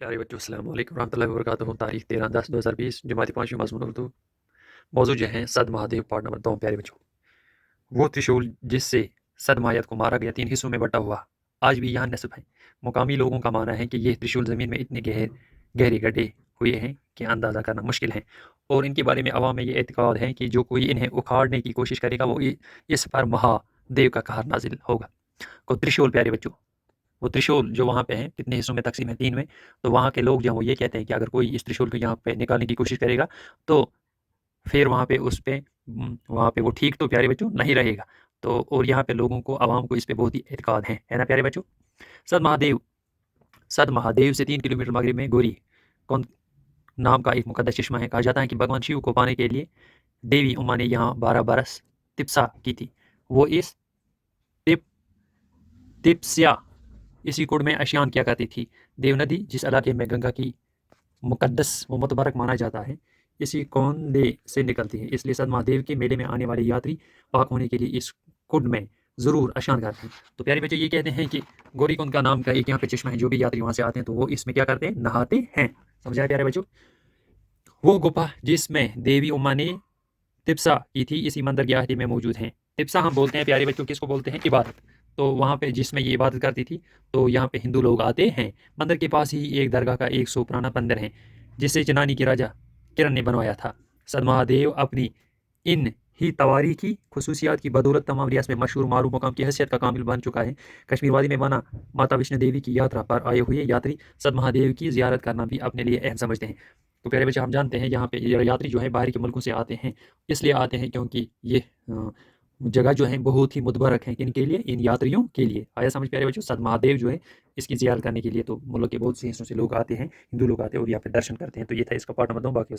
प्यारे बच्चों अस्सलाम वालेकुम रहमतुल्लाहि व बरकातुहू। तारीख 13/10/2020 जमाती 5वीं मज़मून उर्दू। मौजू जो है सद महादेव पार्ट नंबर 2। प्यारे बच्चों, वो त्रिशूल जिससे सद मायत को मारा गया 3 हिस्सों में बटा हुआ आज भी यहाँ नस्ब है। मुकामी लोगों का मानना है कि यह त्रिशूल ज़मीन में इतने गहरे गड्ढे हुए हैं कि अंदाज़ा करना मुश्किल है, और इनके बारे में अवाम में ये एतक़ाद है कि जो कोई इन्हें उखाड़ने की कोशिश करेगा वो इस पर महादेव का कहर नाजिल होगा। तो त्रिशूल प्यारे बच्चों, वो त्रिशूल जो वहाँ पे है कितने हिस्सों में तकसीम है, 3 में। तो वहाँ के लोग जो हैं वो ये कहते हैं कि अगर कोई इस त्रिशूल को यहाँ पे निकालने की कोशिश करेगा तो फिर वहाँ पे उस पे वहाँ पे वो ठीक तो प्यारे बच्चों नहीं रहेगा। तो और यहाँ पे लोगों को आवाम को इस पे बहुत ही एतकाद है ना प्यारे बच्चों। सद महादेव सद महादेव से 3 किलोमीटर मगरब में गोरी कौन नाम का एक मुकद्दस चश्मा है। कहा जाता है कि भगवान शिव को पाने के लिए देवी उमा ने यहाँ 12 बरस तिप्सा की थी। वो इस तिप तिप्स्या इसी कुंड में स्नान किया करती थी। देव नदी जिस इलाके में गंगा की मुकद्दस व मुतबरक माना जाता है, इसी कौंदे से निकलती है। इसलिए सद महादेव के मेले में आने वाले यात्री पाक होने के लिए इस कुंड में ज़रूर स्नान करते हैं। तो प्यारे बच्चे ये कहते हैं कि गौरीकुंड का नाम का एक यहाँ पे चश्मा है, जो भी यात्री वहाँ से आते हैं तो वो इसमें क्या करते हैं, नहाते हैं। समझ आए प्यारे बच्चों। वो गुफा जिसमें देवी उमा ने तिप्सा की थी इसी मंदिर की आखिरी में मौजूद हैं। तिप्सा हम बोलते हैं प्यारे बच्चों किसको बोलते हैं, इबादत। तो वहाँ पे जिसमें ये इबादत करती थी, तो यहाँ पे हिंदू लोग आते हैं। मंदिर के पास ही एक दरगाह का 100 पुराना मंदिर है जिसे चनानी के राजा किरण ने बनवाया था। सद महादेव अपनी इन ही तवारीखी खसूसियात की बदौलत तमाम रियासत में मशहूर मारूफ मुकाम की हैसियत का कामिल बन चुका है। कश्मीर वादी में बना माता वैष्णो देवी की यात्रा पर आए हुए यात्री सद महादेव की जियारत करना भी अपने लिए अहम समझते हैं। तो प्यारे बच्चे हम जानते हैं यहाँ पे ये यात्री जो है बाहर के मुल्कों से आते हैं, इसलिए आते हैं क्योंकि ये जगह जो है बहुत ही मुतबरक है किन के लिए, इन यात्रियों के लिए। आया समझ प्यारे बच्चों। सद महादेव जो है इसकी जियारत करने के लिए तो मुल्क के बहुत से हिस्सों से लोग आते हैं, हिंदू लोग आते हैं और यहाँ पे दर्शन करते हैं। तो ये था इसका पार्ट नंबर 2। बाकी